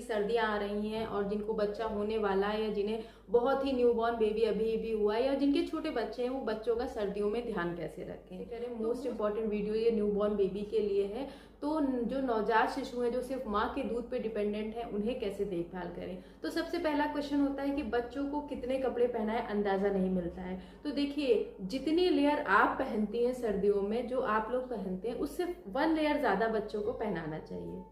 सर्दियां आ रही हैं और जिनको बच्चा होने वाला है या जिन्हें बहुत ही न्यूबॉर्न बेबी अभी भी हुआ है या जिनके छोटे बच्चे हैं, वो बच्चों का सर्दियों में ध्यान कैसे रखें। करें मोस्ट इंपॉर्टेंट वीडियो ये न्यूबॉर्न बेबी के लिए है। तो जो नवजात शिशु हैं जो सिर्फ माँ के दूध पे डिपेंडेंट हैं, उन्हें कैसे देखभाल करें। तो सबसे पहला क्वेश्चन होता है कि बच्चों को कितने कपड़े पहनाएं, अंदाजा नहीं मिलता है। तो देखिए, जितनी लेयर आप पहनती हैं सर्दियों में, जो आप लोग पहनते हैं, उससे 1 लेयर ज्यादा बच्चों को पहनाना चाहिए।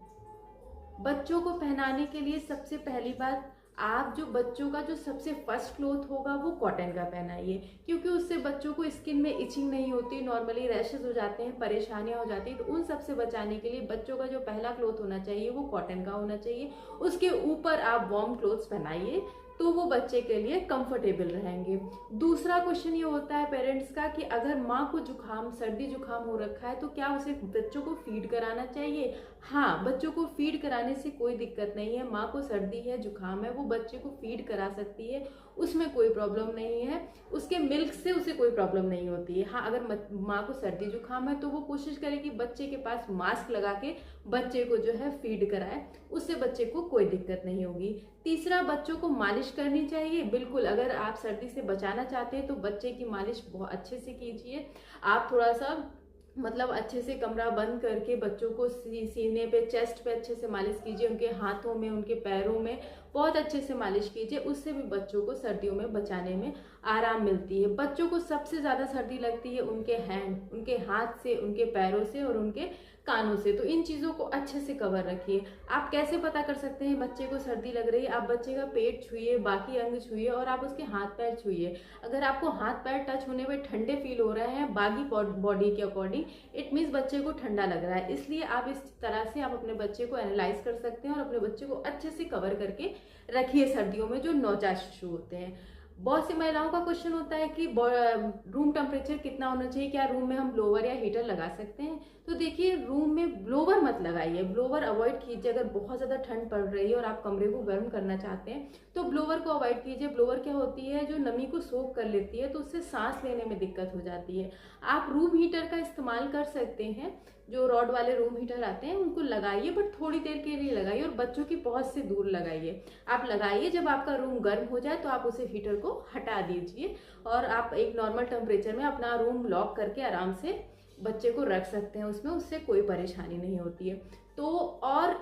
बच्चों को पहनाने के लिए सबसे पहली बात, आप जो बच्चों का जो सबसे फर्स्ट क्लोथ होगा वो कॉटन का पहनाइए, क्योंकि उससे बच्चों को स्किन में इचिंग नहीं होती, नॉर्मली रैशेज हो जाते हैं, परेशानियां हो जाती हैं। तो उन सब से बचाने के लिए बच्चों का जो पहला क्लोथ होना चाहिए वो कॉटन का होना चाहिए। उसके ऊपर आप वार्म क्लोथ्स पहनाइए, तो वो बच्चे के लिए कंफर्टेबल रहेंगे। दूसरा क्वेश्चन ये होता है पेरेंट्स का कि अगर माँ को जुकाम, सर्दी जुकाम हो रखा है, तो क्या उसे बच्चों को फीड कराना चाहिए। हाँ, बच्चों को फीड कराने से कोई दिक्कत नहीं है। माँ को सर्दी है, जुकाम है, वो बच्चे को फीड करा सकती है, उसमें कोई प्रॉब्लम नहीं है। उसके मिल्क से उसे कोई प्रॉब्लम नहीं होती है। हाँ, अगर माँ को सर्दी जुकाम है तो वो कोशिश करे कि बच्चे के पास मास्क लगा के बच्चे को जो है फीड कराए, उससे बच्चे को कोई दिक्कत नहीं होगी। तीसरा, बच्चों को मालिश करनी चाहिए। बिल्कुल, अगर आप सर्दी से बचाना चाहते हैं तो बच्चे की मालिश बहुत अच्छे से कीजिए। आप थोड़ा सा अच्छे से कमरा बंद करके बच्चों को सीने पे, चेस्ट पे अच्छे से मालिश कीजिए, उनके हाथों में, उनके पैरों में बहुत अच्छे से मालिश कीजिए। उससे भी बच्चों को सर्दियों में बचाने में आराम मिलती है। बच्चों को सबसे ज्यादा सर्दी लगती है उनके हैंड, उनके हाथ से, उनके पैरों से और उनके कानों से। तो इन चीजों को अच्छे से कवर रखिए। आप कैसे पता कर सकते हैं बच्चे को सर्दी लग रही है। आप बच्चे का पेट छुइए, बाकी अंग छुइए और आप उसके हाथ पैर छुइए। अगर आपको हाथ पैर टच होने में ठंडे फील हो रहे हैं बाकी बॉडी के अकॉर्डिंग, इट मीन्स बच्चे को ठंडा लग रहा है। इसलिए आप इस तरह से आप अपने बच्चे को एनालाइज कर सकते हैं और अपने बच्चे को अच्छे से कवर करके रखिए सर्दियों में, जो नवजात शिशु होते हैं। बहुत सी महिलाओं का क्वेश्चन होता है कि रूम टेम्परेचर कितना होना चाहिए, क्या रूम में हम ब्लोवर या हीटर लगा सकते हैं। तो देखिए, रूम में ब्लोवर मत लगाइए, ब्लोवर अवॉइड कीजिए। अगर बहुत ज्यादा ठंड पड़ रही है और आप कमरे को गर्म करना चाहते हैं तो ब्लोवर को अवॉइड कीजिए। ब्लोवर क्या होती है, जो नमी को सोख कर लेती है, तो उससे सांस लेने में दिक्कत हो जाती है। आप रूम हीटर का इस्तेमाल कर सकते हैं, जो रॉड वाले रूम हीटर आते हैं उनको लगाइए, बट थोड़ी देर के लिए लगाइए और बच्चों की पहुंच से दूर लगाइए। आप लगाइए, जब आपका रूम गर्म हो जाए तो आप उसे हीटर को हटा दीजिए और आप एक नॉर्मल टेम्परेचर में अपना रूम लॉक करके आराम से बच्चे को रख सकते हैं उसमें, उससे कोई परेशानी नहीं होती है। तो और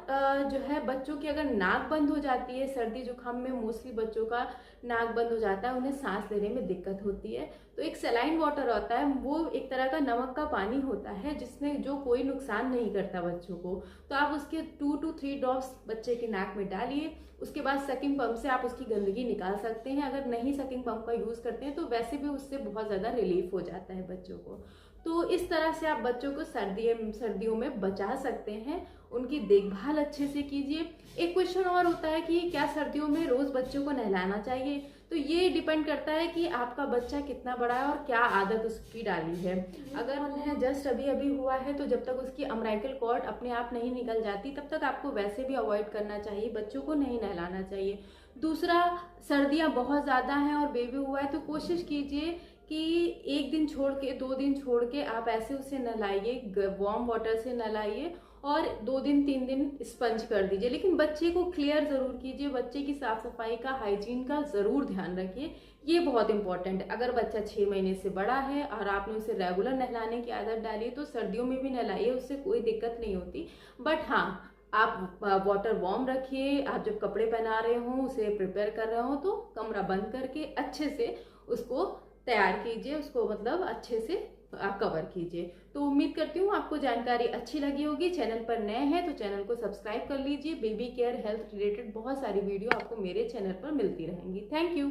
जो है, बच्चों की अगर नाक बंद हो जाती है सर्दी जुकाम में, मोस्टली बच्चों का नाक बंद हो जाता है, उन्हें सांस लेने में दिक्कत होती है, तो एक सलाइन वाटर होता है, वो एक तरह का नमक का पानी होता है जिसमें जो कोई नुकसान नहीं करता बच्चों को। तो आप उसके 2 to 3 ड्रॉप्स बच्चे के नाक में डालिए। उसके बाद सकिंग पंप से आप उसकी गंदगी निकाल सकते हैं। अगर नहीं सकिंग पंप का यूज करते हैं तो वैसे भी उससे बहुत ज्यादा रिलीफ हो जाता है बच्चों को। तो इस तरह से आप बच्चों को सर्दियों में बचा सकते हैं। उनकी देखभाल अच्छे से कीजिए। एक क्वेश्चन और होता है कि क्या सर्दियों में रोज बच्चों को नहलाना चाहिए। तो ये डिपेंड करता है कि आपका बच्चा कितना बड़ा है और क्या आदत उसकी डाली है। अगर उन्हें जस्ट अभी अभी हुआ है तो जब तक उसकी अम्ब्राइकल कॉर्ड अपने आप नहीं निकल जाती तब तक आपको वैसे भी अवॉइड करना चाहिए, बच्चों को नहीं नहलाना चाहिए। दूसरा, सर्दियां बहुत ज्यादा हैं और बेबी हुआ है तो कोशिश कीजिए कि 1 दिन छोड़ के, 2 दिन छोड़ के आप ऐसे उसे नहलाइए, वार्म वाटर से नहलाइए और 2 दिन 3 दिन स्पंज कर दीजिए। लेकिन बच्चे को क्लियर जरूर कीजिए, बच्चे की साफ सफाई का, हाइजीन का जरूर ध्यान रखिए, ये बहुत इंपॉर्टेंट है। अगर बच्चा 6 महीने से बड़ा है और आपने उसे रेगुलर नहलाने की आदत डाली तो सर्दियों में भी नहलाइए, उससे कोई दिक्कत नहीं होती। बट हाँ, आप वाटर वार्म रखिए। आप जब कपड़े पहना रहे हो, उसे प्रिपेयर कर रहे हो, तो कमरा बंद करके अच्छे से उसको तैयार कीजिए, उसको अच्छे से कवर कीजिए। तो उम्मीद करती हूँ आपको जानकारी अच्छी लगी होगी। चैनल पर नए हैं तो चैनल को सब्सक्राइब कर लीजिए। बेबी केयर, हेल्थ रिलेटेड बहुत सारी वीडियो आपको मेरे चैनल पर मिलती रहेंगी। Thank you.